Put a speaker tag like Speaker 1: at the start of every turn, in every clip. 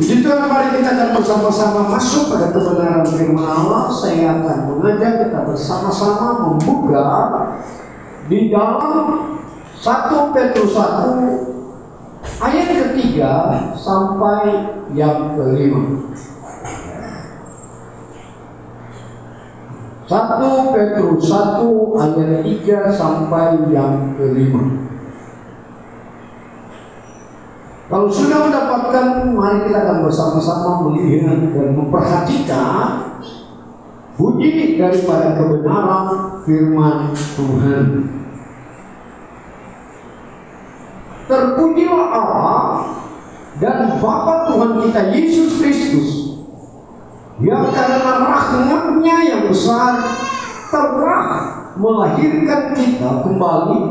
Speaker 1: Puji Tuhan, mari kita akan bersama-sama masuk pada kebenaran firman Allah. Saya akan mengajak kita bersama-sama membuka di dalam 1 Petrus 1 ayat ketiga sampai yang kelima. 1 Petrus 1 ayat 3 sampai yang kelima. Kalau sudah mendapatkan, mari kita akan bersama-sama melihat dan memperhatikan bunyi daripada kebenaran firman Tuhan. Terpujilah Allah dan Bapa Tuhan kita Yesus Kristus, yang karena rahmat-Nya yang besar telah melahirkan kita kembali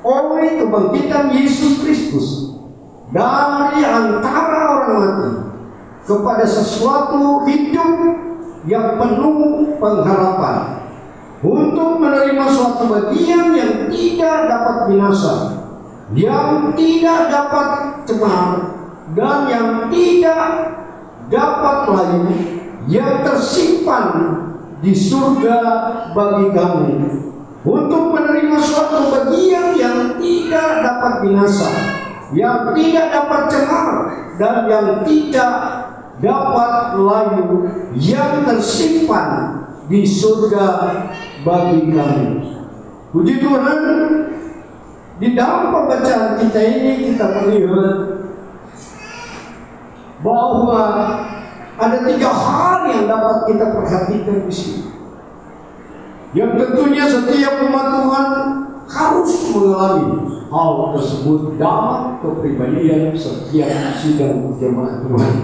Speaker 1: oleh kebangkitan Yesus Kristus dari antara orang mati kepada sesuatu hidup yang penuh pengharapan, untuk menerima suatu bagian yang tidak dapat binasa, yang tidak dapat cemar, dan yang tidak dapat layu, yang tersimpan di surga bagi kamu, untuk menerima suatu bagian yang tidak dapat binasa, yang tidak dapat cemar, dan yang tidak dapat layu, yang tersimpan di surga bagi kami. Puji Tuhan, di dalam pembacaan kita ini kita melihat bahwa ada 3 hal yang dapat kita perhatikan di sini, yang tentunya setiap umat Tuhan harus mengalami hal tersebut dalam kepribadian setiap sidang jemaat Tuhan.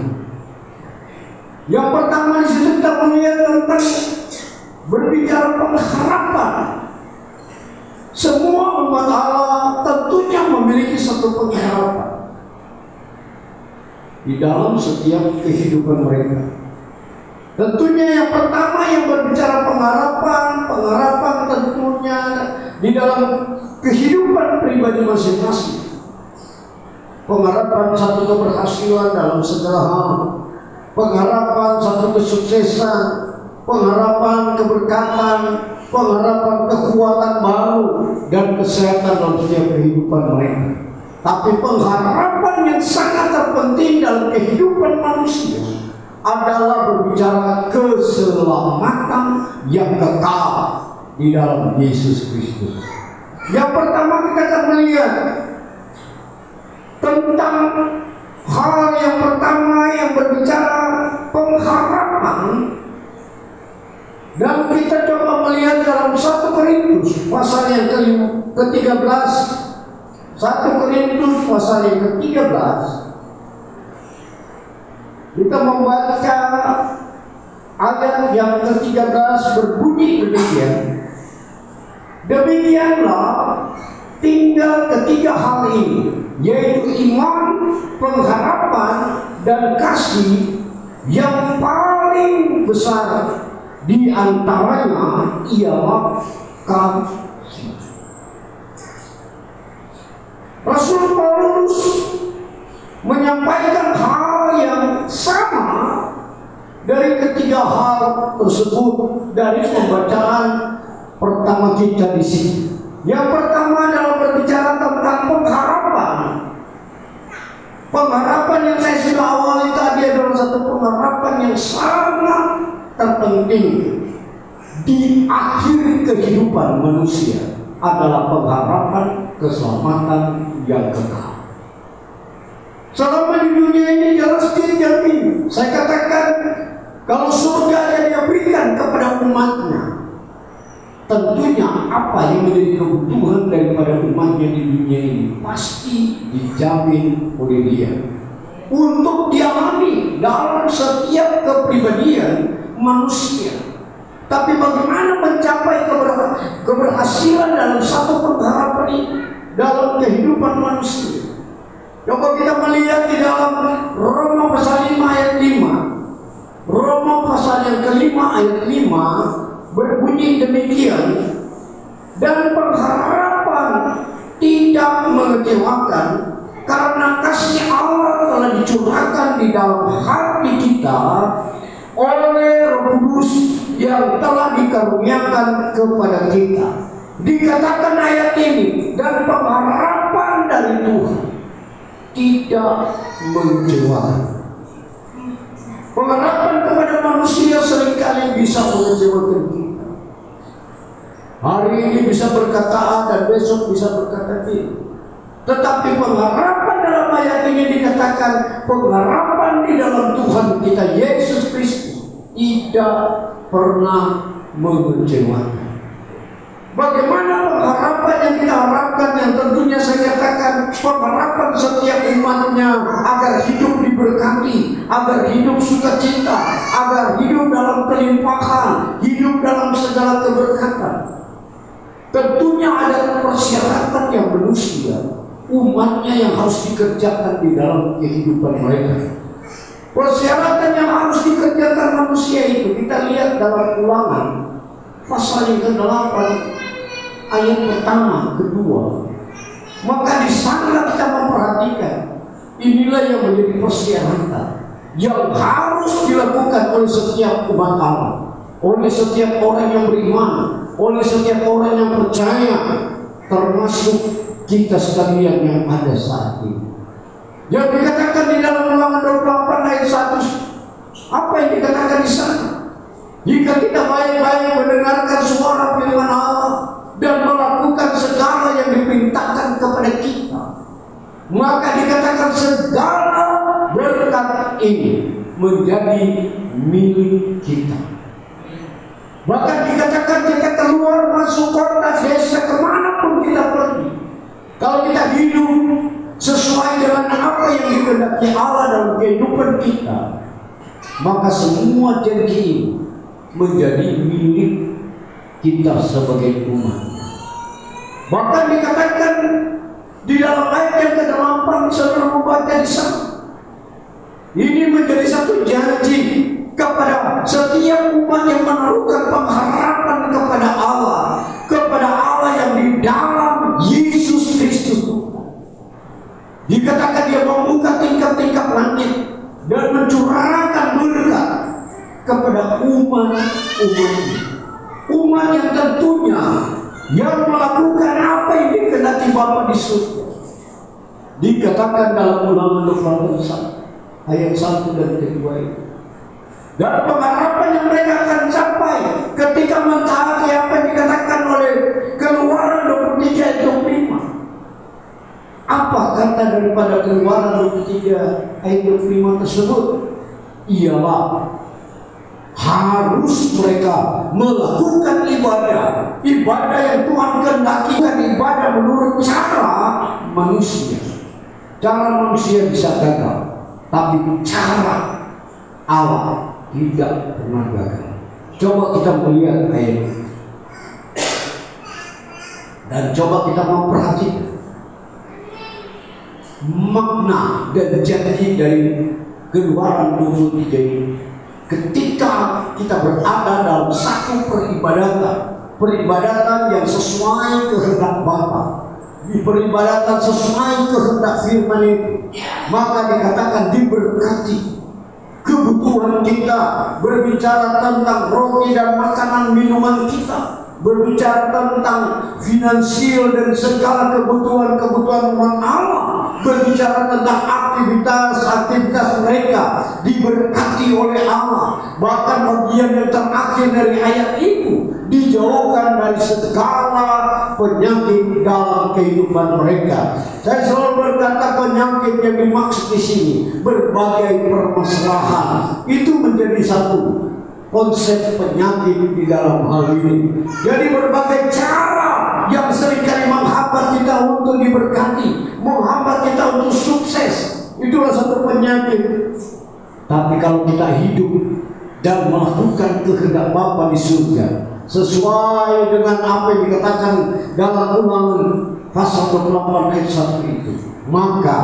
Speaker 1: Yang pertama di situ kita melihat tentang berbicara pengharapan. Semua umat Allah tentunya memiliki satu pengharapan di dalam setiap kehidupan mereka. Tentunya yang pertama yang berbicara pengharapan tentunya di dalam kehidupan pribadi masing-masing. Pengharapan satu keberhasilan dalam segala hal, pengharapan satu kesuksesan, pengharapan keberkatan, pengharapan kekuatan baru dan kesehatan dalam setiap kehidupan mereka. Tapi pengharapan yang sangat terpenting dalam kehidupan manusia adalah berbicara keselamatan yang kekal di dalam Yesus Kristus. Yang pertama kita akan melihat tentang hal yang pertama yang berbicara pengharapan, dan kita coba melihat dalam 1 Korintus pasal yang ke-13. 1 Korintus pasal yang ke-13, kita membaca ayat yang ke-13 berbunyi demikian. Demikianlah tinggal ketiga hal ini, yaitu iman, pengharapan, dan kasih. Yang paling besar di antaranya ialah kasih. Rasul Paulus menyampaikan hal yang sama dari ketiga hal tersebut dari pembacaan pertama kita di sini. Yang pertama adalah berbicara tentang pengharapan. Pengharapan yang saya sudah awali tadi adalah satu pengharapan yang sangat terpenting di akhir kehidupan manusia, adalah pengharapan keselamatan yang kekal. Selama di dunia ini jelas dijamin. Saya katakan, kalau surga yang diberikan kepada umatnya, tentunya apa yang menjadi kebutuhan daripada umatnya di dunia ini pasti dijamin oleh Dia untuk dialami dalam setiap kepribadian manusia. Tapi bagaimana mencapai keberhasilan dalam satu pengharapan ini dalam kehidupan manusia? Coba kita melihat di dalam Roma pasal 5 ayat 5. Roma pasal yang ke-5 ayat 5 berbunyi demikian. Dan pengharapan tidak mengecewakan, karena kasih Allah telah dicurahkan di dalam hati kita oleh Roh Kudus yang telah dikaruniakan kepada kita. Dikatakan ayat ini, dan pengharapan dari Tuhan tidak mengecewakan. Pengharapan kepada manusia seringkali bisa mengecewakan kita. Hari ini bisa berkata A dan besok bisa berkata B. Tetapi pengharapan dalam ayat ini dikatakan pengharapan di dalam Tuhan kita Yesus Kristus tidak pernah mengecewakan. Bagaimana pengharapan yang kita harapkan, yang tentunya saya katakan pengharapan setiap umatnya agar hidup diberkati, agar hidup sukacita, agar hidup dalam kelimpahan, hidup dalam segala keberkatan. Tentunya ada persyaratan yang manusia, umatnya yang harus dikerjakan di dalam kehidupan mereka. Persyaratan yang harus dikerjakan manusia itu kita lihat dalam Ulangan pasal yang ke-8 ayat pertama, kedua. Maka di sana kita memperhatikan inilah yang menjadi persyaratan yang harus dilakukan oleh setiap umat Allah, oleh setiap orang yang beriman, oleh setiap orang yang percaya, termasuk kita sekalian yang ada saat ini. Yang dikatakan di dalam Ulangan 28 ayat 1, apa yang dikatakan di sana? Jika kita baik-baik mendengarkan suara firman Allah dan melakukan segala yang diperintahkan kepada kita, maka dikatakan segala berkat ini menjadi milik kita. Bahkan dikatakan kita keluar masuk kota, desa, kemanapun kita pergi, kalau kita hidup sesuai dengan apa yang dikehendaki Allah dalam kehidupan kita, maka semua janji ini menjadi milik kita sebagai umat. Bahkan dikatakan di dalam ayat yang ke-8 saudara membaca di sana, ini menjadi satu janji kepada setiap umat yang menaruhkan pengharapan kepada Allah yang di dalam Yesus Kristus. Dikatakan dia membuka tingkap-tingkap langit dan mencurahkan berkat kepada umat yang tentunya yang melakukan apa yang dikehendaki Bapa di surga. Dikatakan dalam Ulangan 21 ayat 1 dan 2 itu. Dan pengharapan yang mereka akan capai ketika mentaati apa yang dikatakan oleh Keluaran 23 ayat 25. Apa kata daripada Keluaran 23 ayat 25 tersebut? Ialah harus mereka melakukan ibadah yang Tuhan kehendaki, ibadah menurut cara manusia. Cara manusia bisa gagal, tapi cara Allah tidak pernah gagal. Coba kita melihat ayat ini dan coba kita memperhatikan makna dan janji dari Keluaran 23 ini. Ketika kita berada dalam satu peribadatan yang sesuai kehendak Bapa, di peribadatan sesuai kehendak firman itu, maka dikatakan diberkati kebutuhan kita, berbicara tentang roti dan makanan minuman kita, berbicara tentang finansial dan segala kebutuhan umat Allah, berbicara tentang aktivitas mereka diberkati oleh Allah. Bahkan bagian yang terakhir dari ayat itu, dijauhkan dari segala penyakit dalam kehidupan mereka. Saya selalu berkata penyakit yang dimaksud di sini berbagai permasalahan. Itu menjadi satu konsep penyakit di dalam hal ini. Jadi berbagai cara yang seringkali menghambat kita untuk diberkati, menghambat kita untuk sukses, itulah satu penyakit. Tapi kalau kita hidup dan melakukan kehendak Bapa di surga sesuai dengan apa yang dikatakan dalam Ulangan pasal 28 ayat 1 itu, maka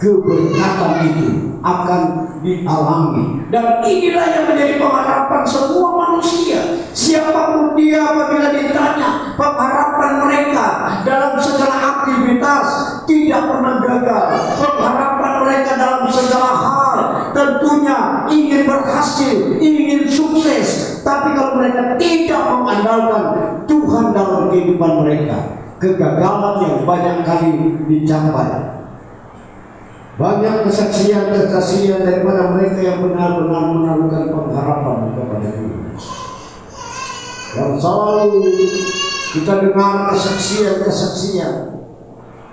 Speaker 1: keberkatan itu akan dialami. Dan inilah yang menjadi pengharapan semua manusia. Siapapun dia, apabila ditanya pengharapan mereka dalam segala aktivitas tidak pernah gagal. Pengharapan mereka dalam segala hal, tentunya ingin berhasil, ingin sukses. Tapi kalau mereka tidak mengandalkan Tuhan dalam kehidupan mereka, kegagalan yang banyak kali dicapai. Banyak kesaksian-kesaksian daripada mereka yang benar-benar menaruhkan pengharapan kepada Tuhan. Yang selalu kita dengar kesaksian-kesaksian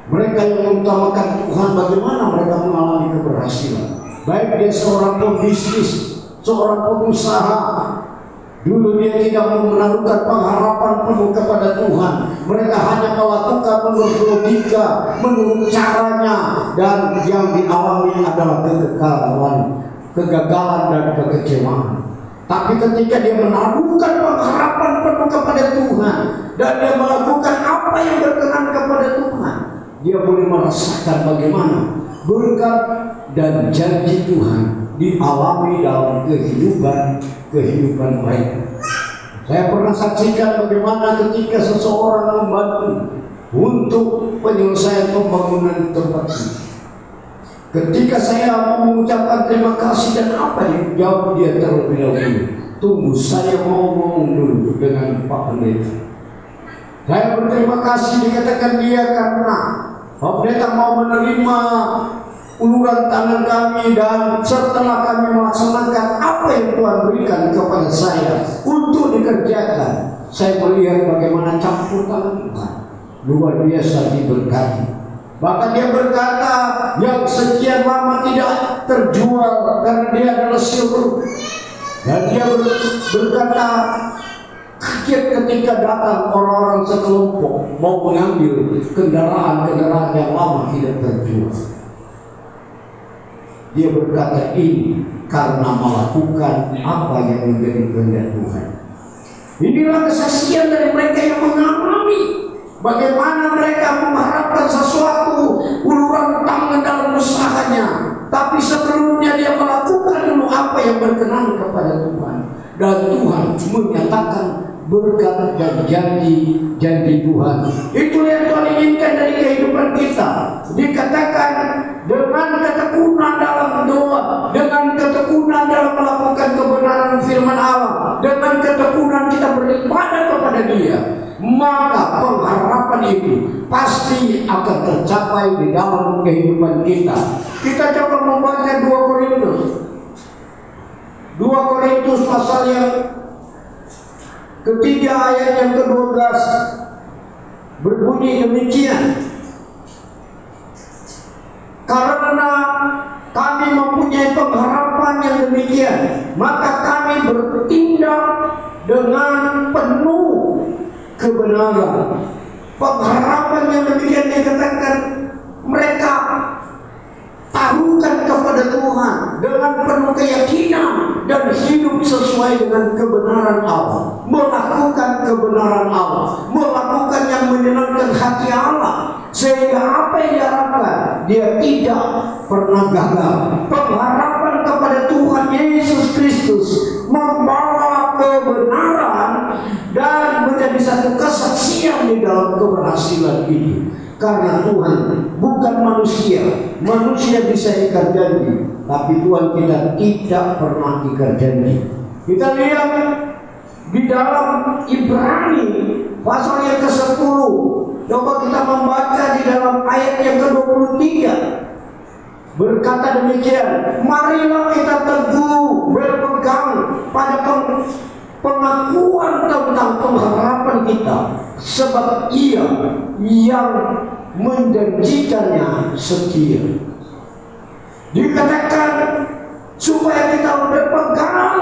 Speaker 1: mereka yang mengutamakan Tuhan, bagaimana mereka mengalami keberhasilan. Baik dia seorang pembisnis, seorang pengusaha, dulu dia tidak menaruhkan pengharapan penuh kepada Tuhan. Mereka hanya melakukan menurut logika, menurut caranya, dan yang dialami adalah kegagalan dan kekecewaan. Tapi ketika dia menaruhkan pengharapan penuh kepada Tuhan dan dia melakukan apa yang berkenan kepada Tuhan, dia boleh merasakan bagaimana berkat dan janji Tuhan dialami dalam kehidupan mereka. Saya pernah saksikan bagaimana ketika seseorang membantu untuk penyelesaian pembangunan tempat ini. Ketika saya mengucapkan terima kasih, dan apa yang jawab dia terlebih dahulu, tunggu saya mau ngomong dulu dengan Pak Pendeta. Saya berterima kasih, dikatakan dia, karena Pak Pendeta mau menerima uluran tangan kami, dan setelah kami melaksanakan apa yang Tuhan berikan kepada saya untuk dikerjakan, saya melihat bagaimana campur tangan Tuhan luar biasa diberkati. Bahkan dia berkata yang sekian lama tidak terjual karena dia adalah silver, dan dia berkata kaget ketika datang orang-orang sekelompok mau mengambil kendaraan-kendaraan yang lama tidak terjual. Dia berkata ini karena melakukan apa yang menjadi kehendak Tuhan. Inilah kesaksian dari mereka yang mengalami bagaimana mereka mengharapkan sesuatu, uluran tangan dalam usahanya, tapi sebelumnya dia melakukan dulu apa yang berkenan kepada Tuhan, dan Tuhan menyatakan berkat dan janji Tuhan. Itu yang Tuhan inginkan dari kehidupan kita. Dikatakan dengan ketekunan dalam doa, dengan ketekunan dalam melakukan kebenaran firman Allah, dengan ketekunan kita beribadah kepada Dia, maka pengharapan itu pasti akan tercapai di dalam kehidupan kita. Kita coba membaca 2 Korintus pasal yang ketiga ayat yang ke-12 berbunyi demikian, karena kami mempunyai pengharapan yang demikian, maka kami bertindak dengan penuh kebenaran. Pengharapan yang demikian dikatakan mereka taruhkan kepada Tuhan dengan penuh keyakinan dan hidup sesuai dengan kebenaran Allah, melakukan kebenaran Allah, melakukan yang menyenangkan hati Allah, sehingga apa yang diharapkan dia tidak pernah gagal. Pengharapan kepada Tuhan Yesus Kristus membawa kebenaran dan menjadi satu kesaksian di dalam keberhasilan ini. Karena Tuhan bukan manusia. Manusia bisa ingkar janji, tapi Tuhan kita tidak pernah ingkar janji. Kita lihat di dalam Ibrani pasal yang ke-10. Coba kita membaca di dalam ayat yang ke-23. Berkata demikian, marilah kita teguh berpegang pada pengakuan tentang pengharapan kita, sebab Ia yang menjanjikannya setia. Dikatakan supaya kita berpegang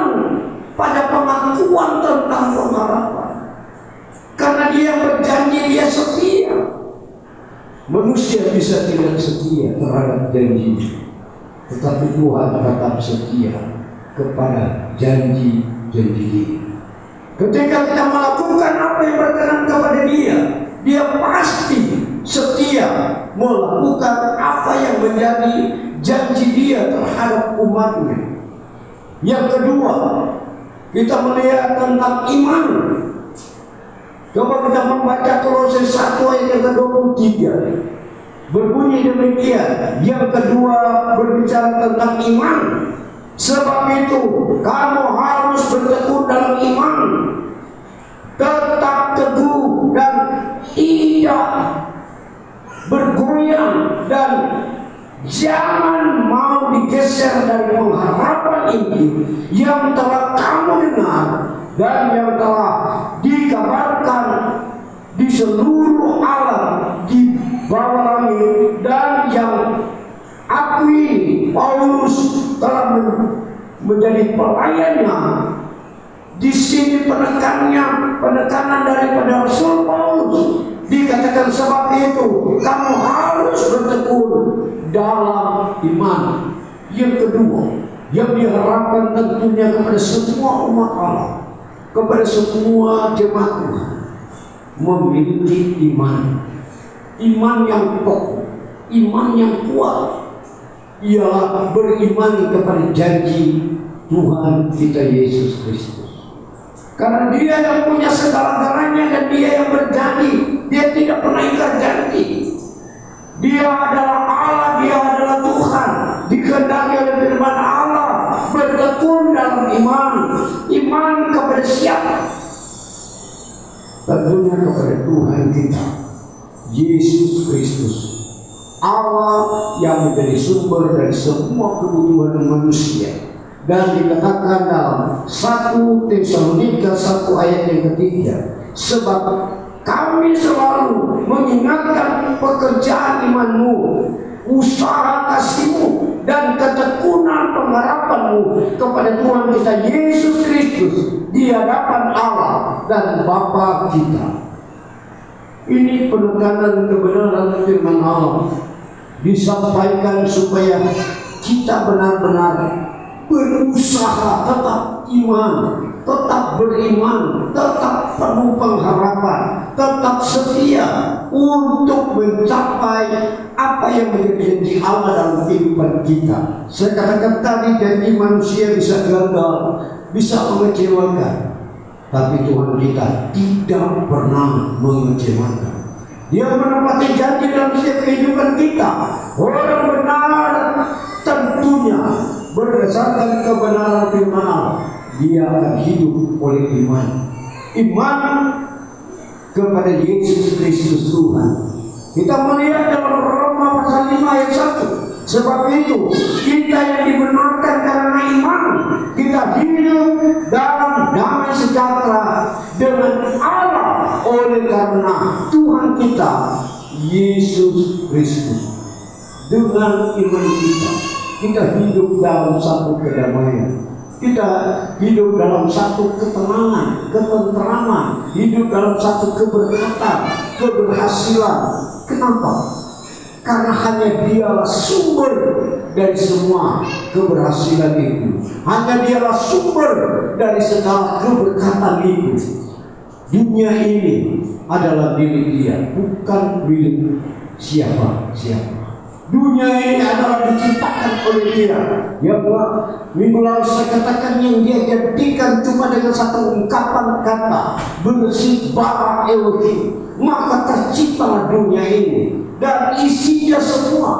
Speaker 1: pada pengakuan tentang pengharapan, karena Dia berjanji, Dia setia. Manusia bisa tidak setia terhadap janji, tetapi Tuhan tetap setia kepada janji-janji. Ketika kita melakukan apa yang berkenan kepada Dia, Dia pasti setia melakukan apa yang menjadi janji Dia terhadap umatnya. Yang kedua, kita melihat tentang iman. Coba kita membaca Kolose 1 ayat yang ke-23. berbunyi demikian. Yang kedua berbicara tentang iman. Sebab itu kamu harus bertekun dalam iman, tetap teguh dan tidak bergoyang, dan jangan mau digeser dari pengharapan Injil yang telah kamu dengar dan yang telah dikabarkan di seluruh alam di bawah langit, dan yang aku ini Paulus telah menjadi pelayannya. Di sini penekanan daripada Rasul Paulus dikatakan, sebab itu kamu harus bertekun dalam iman. Yang kedua yang diharapkan tentunya kepada semua umat Allah, kepada semua jemaat Tuhan, memiliki iman yang kokoh, iman yang kuat. Ialah beriman kepada janji Tuhan kita Yesus Kristus. Karena Dia yang punya segala-galanya dan Dia yang berjanji. Dia tidak pernah ingkar janji. Dia adalah Allah, Dia adalah Tuhan. Dikehendaki oleh firman Allah bertekun dalam iman. Iman kepada siapa? Tentunya kepada Tuhan kita Yesus Kristus, Allah yang menjadi sumber dari semua kebutuhan manusia. Dan dikatakan dalam 1 Tesalonika 1 ayat yang ketiga, sebab kami selalu mengingatkan pekerjaan imanmu, usaha kasihmu, dan ketekunan pengharapanmu kepada Tuhan kita Yesus Kristus di hadapan Allah dan Bapa kita. Ini penekanan kebenaran firman Allah disampaikan supaya kita benar-benar berusaha tetap iman, tetap beriman, tetap penuh pengharapan, tetap setia untuk mencapai apa yang menjadi janji Allah dalam kehidupan kita. Saya katakan tadi, janji manusia bisa gagal, bisa mengecewakan, tapi Tuhan kita tidak pernah mengecewakan. Dia menepati janji dalam setiap kehidupan kita. Orang benar tentunya berdasarkan kebenaran firman Allah, dia akan hidup oleh iman. Iman kepada Yesus Kristus Tuhan. Kita melihat dalam Roma pasal 5 ayat 1. Sebab itu kita yang dibenarkan karena iman, kita hidup dalam damai sejahtera dengan Allah oleh karena Tuhan kita Yesus Kristus. Dengan iman kita hidup dalam satu kedamaian, kita hidup dalam satu ketenangan, ketenteraman, hidup dalam satu keberkatan, keberhasilan. Kenapa? Karena hanya Dialah sumber dari semua keberhasilan itu. Hanya Dialah sumber dari segala keberkatan itu. Dunia ini adalah milik Dia, bukan milik siapa-siapa. Dunia ini adalah diciptakan oleh Dia. Ya Pak, minggu lalu saya katakan yang Dia jadikan cuma dengan satu ungkapan kata, bersih bara Elohim. Maka terciptalah dunia ini, dan isinya semua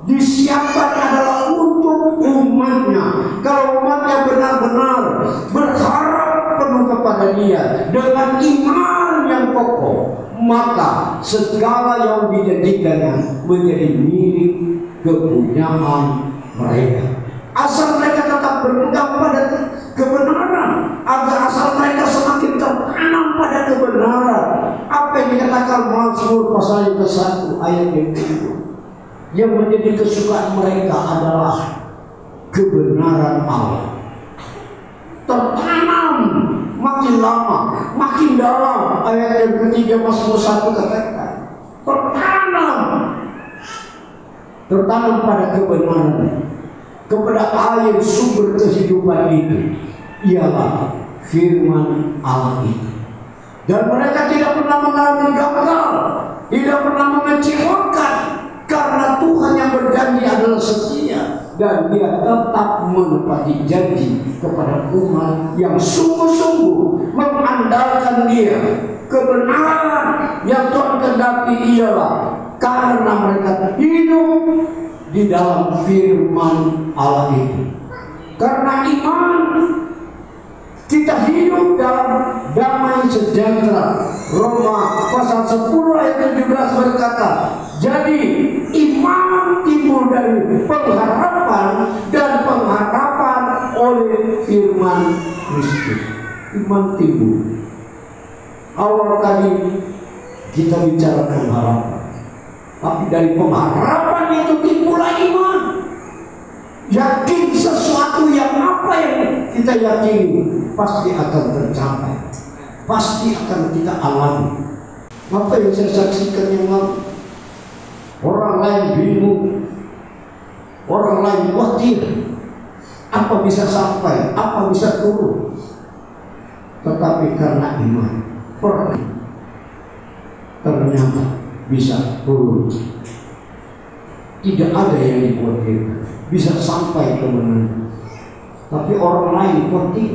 Speaker 1: disiapkan adalah untuk umatnya. Kalau umatnya benar-benar berharap penuh kepada Dia dengan iman yang kokoh, maka segala yang dijadikannya menjadi milik kepunyaan mereka. Asal mereka tetap berpegang pada kebenaran, agar asal mereka semakin tertanam pada kebenaran. Apa yang dikatakan Mazmur pasal yang ke-1 ayat yang ke-2, yang menjadi kesukaan mereka adalah kebenaran Allah. Tertanam makin lama, makin dalam. Ayat yang ketiga Mazmur 1 katakan, tertanam pada kebenaran, kepada air sumber kehidupan itu, ialah firman Allah itu. Dan mereka tidak pernah mengalami gagal, tidak pernah mengecewakan, karena Tuhan yang berjanji adalah setia, dan Dia tetap menepati janji kepada umat yang sungguh-sungguh mengandalkan Dia. Kebenaran yang Tuhan kehendaki ialah karena mereka hidup di dalam firman Allah itu. Karena iman kita hidup dalam damai sejahtera. Roma pasal 10 ayat 17 berkata, jadi iman timbul dari pengharapan, dan pengharapan oleh firman Kristus. Iman timbul. Awal tadi kita bicara pengharapan, tapi dari pengharapan itu timbullah iman. Yakin sesuatu yang apa yang kita yakini pasti akan tercapai, pasti akan kita alami. Apa yang saya saksikan yang lalu, orang lain bingung, orang lain khawatir, apa bisa sampai, apa bisa turun. Tetapi karena iman, ternyata bisa turun. Tidak ada yang dikhawatirkan, bisa sampai ke mana. Tapi orang lain khawatir.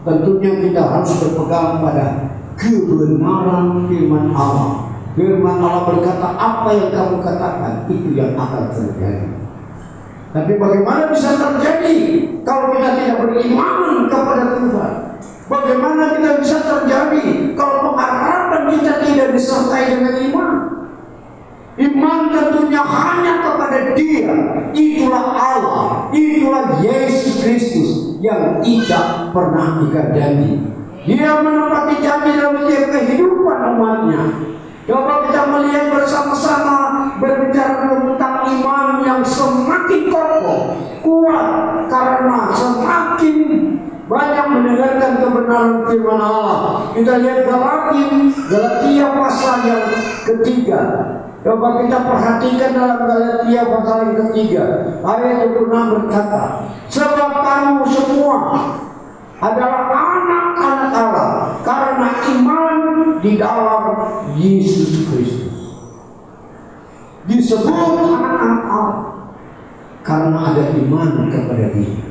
Speaker 1: Tentunya kita harus berpegang pada kebenaran firman Allah. Firman Allah berkata, apa yang kamu katakan itu yang akan terjadi. Tapi bagaimana bisa terjadi kalau kita tidak beriman kepada Tuhan? Bagaimana kita bisa terjadi kalau pengharapan kita tidak disertai dengan iman? Iman tentunya hanya kepada Dia. Itulah Allah, itulah Yesus Kristus yang tidak pernah ingkar janji. Dia menepati janji dalam setiap kehidupan umatnya. Coba kita melihat bersama-sama, berbicara tentang iman yang semakin kokoh, kuat, karena semakin banyak mendengarkan kebenaran firman Allah. Kita lihat Galatia pasal yang ketiga. Coba kita perhatikan dalam Galatia pasal yang ketiga, ayat 26 berkata, sebab kamu semua adalah anak-anak Allah karena iman di dalam Yesus Kristus. Disebut anak-anak Allah karena ada iman kepada Dia.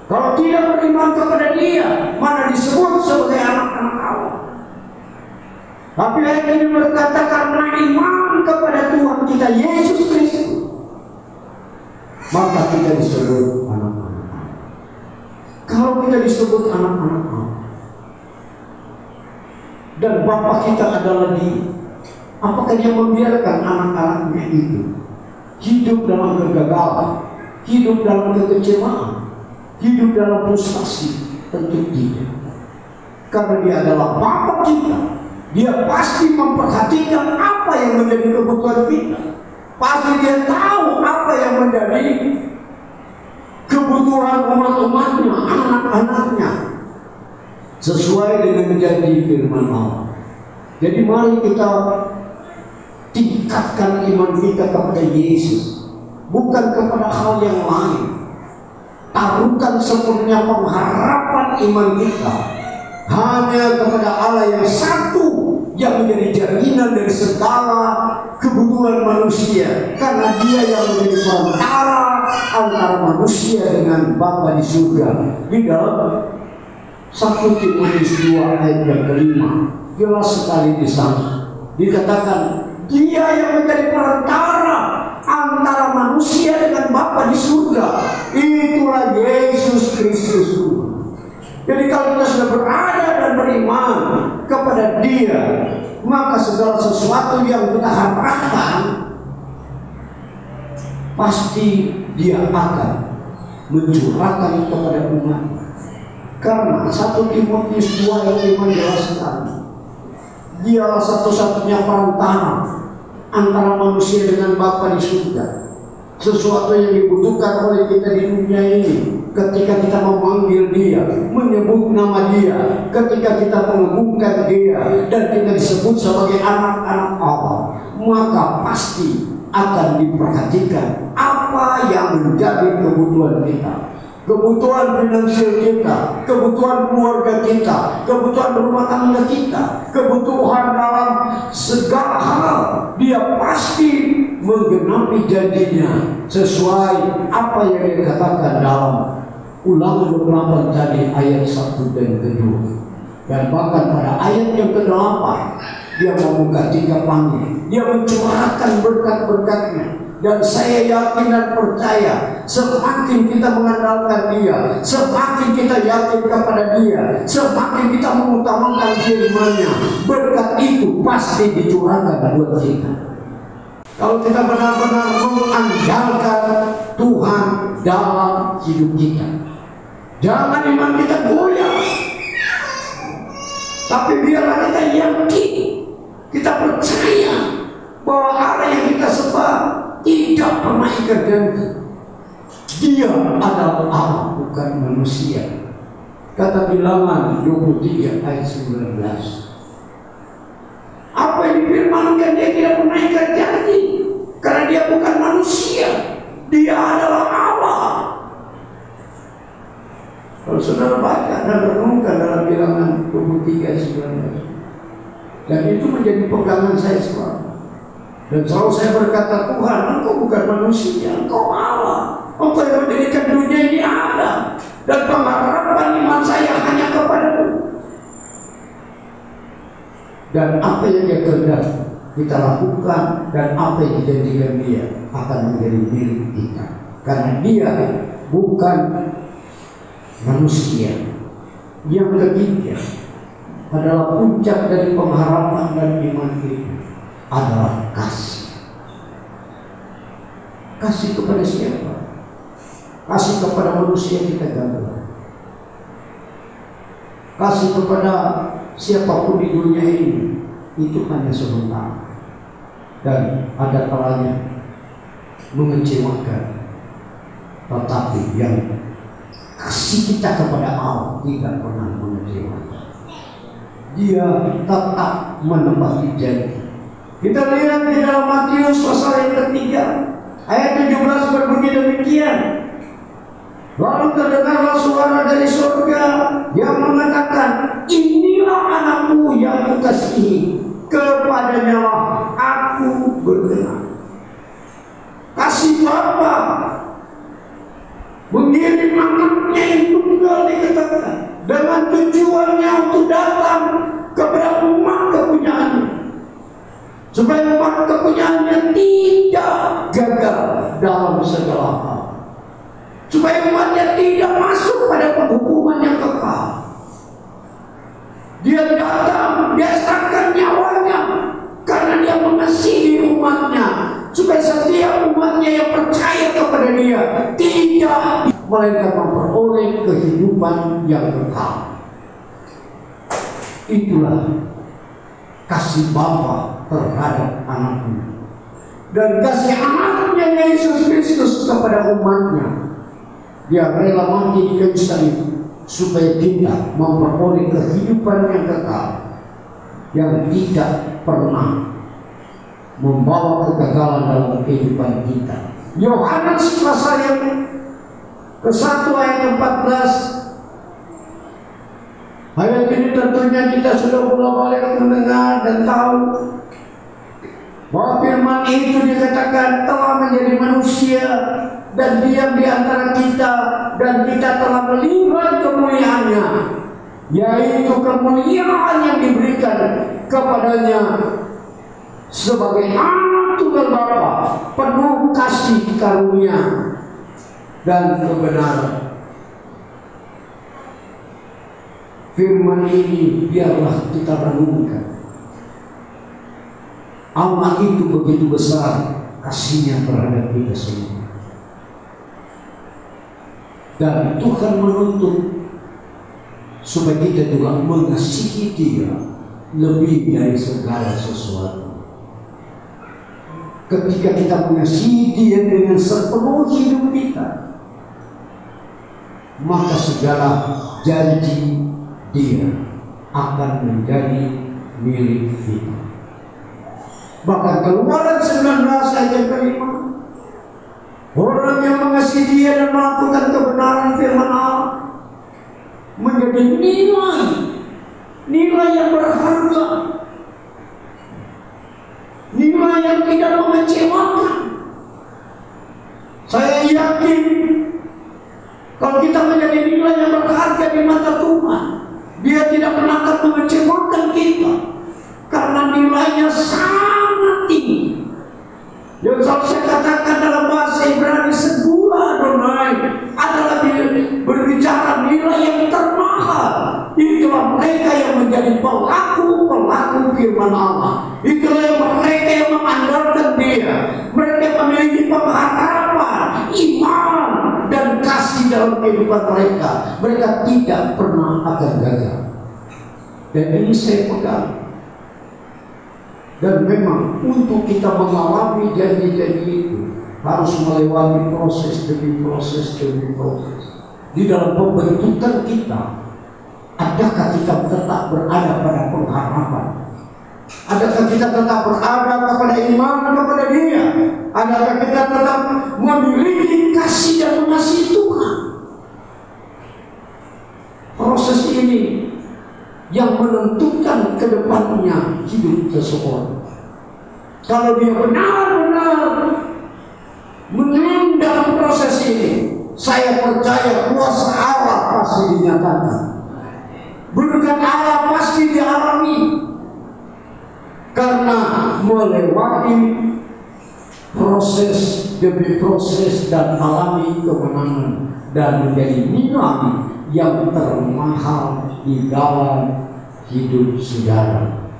Speaker 1: Kalau tidak beriman kepada Dia, mana disebut sebagai anak-anak Allah? Tapi ayat ini berkata karena iman kepada Tuhan kita Yesus Kristus, maka kita disebut anak-anak Allah. Kalau kita disebut anak-anak Allah, dan Bapa kita adalah Dia, apakah Dia membiarkan anak-anaknya itu hidup dalam kegagalan, hidup dalam kekecewaan, hidup dalam frustasi? Tentu tidak. Karena Dia adalah Bapa kita. Dia pasti memperhatikan apa yang menjadi kebutuhan kita. Pasti Dia tahu apa yang menjadi kebutuhan umat-umatnya, anak-anaknya, sesuai dengan janji firman Allah. Jadi mari kita tingkatkan iman kita kepada Yesus, bukan kepada hal yang lain. Taruhkan sepenuhnya pengharapan iman kita hanya kepada Allah yang satu, yang menjadi jaminan dari segala kebutuhan manusia, karena Dia yang menjadi perantara antara manusia dengan Bapa di surga. Di dalam 1 Timotius 2 ayat yang kelima jelas sekali di sana dikatakan, Dia yang menjadi perantara antara manusia dengan Bapa di surga, itulah Yesus Kristus. Jadi kalau kita sudah berada dan beriman kepada Dia, maka segala sesuatu yang kita harapkan pasti Dia akan mencurahkan kepada umat. Karena 1 Timotius 2 ayat 5 jelaskan, Dialah satu-satunya perantara antara manusia dengan Bapa di surga. Sesuatu yang dibutuhkan oleh kita di dunia ini, ketika kita memanggil Dia, menyebut nama Dia, ketika kita mengagungkan Dia, dan kita disebut sebagai anak-anak Allah, maka pasti akan diperhatikan apa yang menjadi kebutuhan kita. Kebutuhan finansial kita, kebutuhan keluarga kita, kebutuhan rumah tangga kita, kebutuhan dalam segala hal, Dia pasti menggenapi janjinya sesuai apa yang dikatakan dalam Ulangan 28 tadi ayat 1 dan 2. Dan bahkan pada ayat yang ke-8 Dia membuka 3 langit, Dia mencurahkan berkat-berkatnya. Dan saya yakin dan percaya, semakin kita mengandalkan Dia, semakin kita yakin kepada Dia, semakin kita mengutamakan firman-Nya, berkat itu pasti dicurahkan buat kita. Kalau kita benar-benar mengandalkan Tuhan dalam hidup kita, jangan iman kita goyah, tapi biarlah kita yakin, kita percaya bahwa Allah yang kita sembah tidak pernah ingkar janji. Dia adalah Allah, bukan manusia. Kata Bilangan 23 ayat 19. Apa yang difirmankan, Dia tidak pernah ingkar janji, karena Dia bukan manusia. Dia adalah Allah. Kalau saudara baca dan renungkan dalam Bilangan 23 ayat 19, dan itu menjadi pegangan saya selalu. Dan selalu saya berkata, Tuhan, Engkau bukan manusia, Engkau Allah. Engkau yang mendirikan dunia ini ada. Dan pengharapan iman saya hanya kepadamu. Dan apa yang Dia kehendaki kita lakukan, dan apa yang dijanjikan Dia akan menjadi milik kita. Karena Dia bukan manusia. Yang ketiga adalah puncak dari pengharapan dan iman kita adalah kasih. Kasih kepada siapa? Kasih kepada manusia kita gagal. Kasih kepada siapapun di dunia ini itu hanya sebentar, dan ada kalanya mengecewakan. Tetapi yang kasih kita kepada Allah tidak pernah mengecewakan. Dia tetap menepati janji. Kita lihat di dalam Matius pasal yang ketiga ayat 17 berbunyi demikian. Lalu terdengarlah suara dari surga yang mengatakan, inilah anakku yang kukasihi, kepadanya aku berkenan. Kasih Bapa mengirim anaknya yang tunggal dikatakan dengan tujuannya untuk datang kepada umat kepunyaannya, supaya umat kepunyaannya tidak gagal dalam segala hal, supaya umatnya tidak masuk pada penghukuman yang kekal. Dia datang, dia serahkan nyawanya karena Dia mengasihi umatnya, supaya setiap umatnya yang percaya kepada Dia tidak melainkan memperoleh kehidupan yang kekal. Itulah kasih Bapa terhadap anaknya, dan kasih anaknya Yesus Kristus kepada umatnya. Dia rela mati di kayu salib supaya kita memperoleh kehidupan yang kekal, yang tidak pernah membawa kegagalan dalam kehidupan kita. Yohanes pasal yang ke-1 ayat 14. Ayat ini tentunya kita sudah bolak-balik mendengar dan tahu bahwa firman itu dikatakan telah menjadi manusia dan diam di antara kita, dan kita telah melihat kemuliaannya, yaitu kemuliaan yang diberikan kepadanya sebagai anak tunggal Bapa, penuh kasih karunia dan kebenaran. Firman ini biarlah kita renungkan. Allah itu begitu besar kasih-Nya terhadap kita semua. Dan Tuhan menuntut supaya kita juga mengasihi Dia lebih dari segala sesuatu. Ketika kita mengasihi Dia dengan sepenuh hidup kita, maka segala janji Dia akan menjadi milik kita. Bahkan Keluaran 19 ayat yang kelima, orang yang mengasihi Dia dan melakukan kebenaran firman Allah menjadi nilai yang berharga, nilai yang tidak mengecewakan. Saya yakin kalau kita menjadi nilai yang berharga di mata Tuhan, Dia tidak pernah akan mengecewakan kita. karena nilainya sangat tinggi. Yang saya katakan dalam bahasa Ibrani, segula Adonai adalah berbicara nilai yang termahal. Itulah mereka yang menjadi pelaku firman Allah. Itulah yang mereka yang mengandalkan Dia. Mereka memiliki pengharapan, iman, dan kasih dalam kehidupan mereka. Mereka tidak pernah akan gagal. Dan ini saya pegang. Dan memang untuk kita mengalami janji-janji itu harus melewati proses demi proses demi proses. Di dalam pembentukan kita, adakah kita tetap berada pada pengharapan? Adakah kita tetap berada kepada iman kepada Dia? Adakah kita tetap memiliki kasih dan mengasihi Tuhan? Proses ini yang menentukan ke depannya hidup seseorang. Kalau dia benar-benar menunda proses ini, saya percaya kuasa Allah pasti dinyatakan. Berkat Allah pasti dialami. Karena melewati proses demi proses dan alami kemenangan dan menjadi nilai yang termahal di dalam hidup saudara,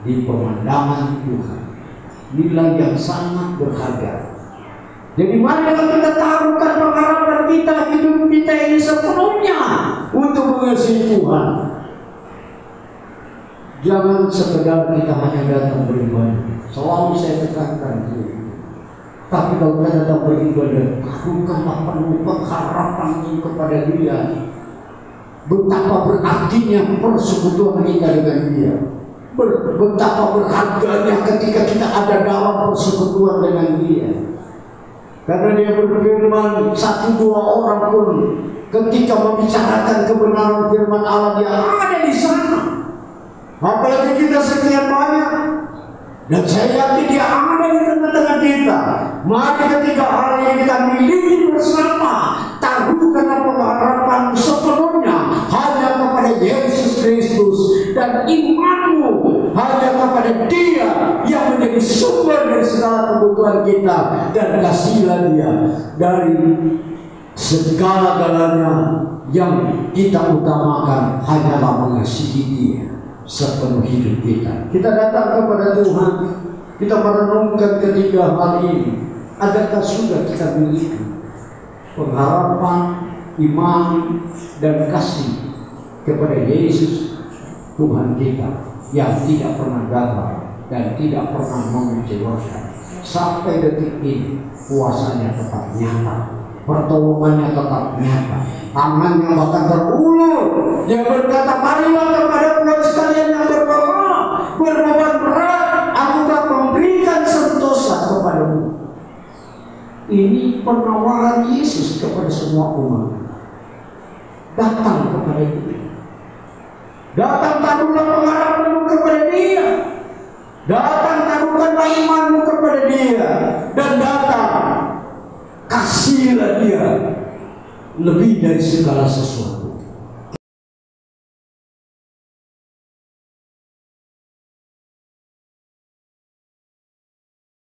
Speaker 1: di pemandangan Tuhan, nilai yang sangat berharga. Jadi mari kita taruhkan pengharapan kita, hidup kita ini sepenuhnya untuk mengasihi Tuhan. Jangan sekedar kita hanya datang beribadah. Selalu saya tekankan itu. Tapi kalau kita datang beribadah, taruhkanlah penuh pengharapan kepada Dia. Betapa berartinya persekutuan kita dengan Dia. Betapa berharganya ketika kita ada dalam persekutuan dengan Dia. Karena Dia berfirman, 1-2 orang pun ketika membicarakan kebenaran firman Allah, Dia ada di sana. Apalagi kita sekian banyak. Dan saya yakin Dia ada di tengah-tengah kita. Mari ketika hari ini kita miliki bersama, taruhkanlah pengharapan sepenuhnya hanya kepada Yesus Kristus, dan imanmu hanya kepada Dia yang menjadi sumber dari segala kebutuhan kita, dan kasihlah Dia dari segala-galanya. Yang kita utamakan hanyalah mengasihi Dia sepenuh hidup kita. Kita datang kepada Tuhan, kita merenungkan ketiga hal ini. Adakah sudah kita miliki pengharapan, iman, dan kasih kepada Yesus Tuhan kita yang tidak pernah gagal dan tidak pernah mengecewakan? Sampai detik ini kuasanya tetap nyata, pertolongannya tetap nyata, tangannya bahkan terulur. Dia berkata, marilah kepada Tuhan sekalian yang berbeban berat, aku akan memberikan sentosa kepadamu. Ini penawaran Yesus kepada semua umat. Datang kepada Dia. Datang, taruhlah pengharapanmu kepada Dia. Datang, taruhkanlah imanmu kepada Dia. Dan datang, kasihlah Dia lebih dari segala sesuatu.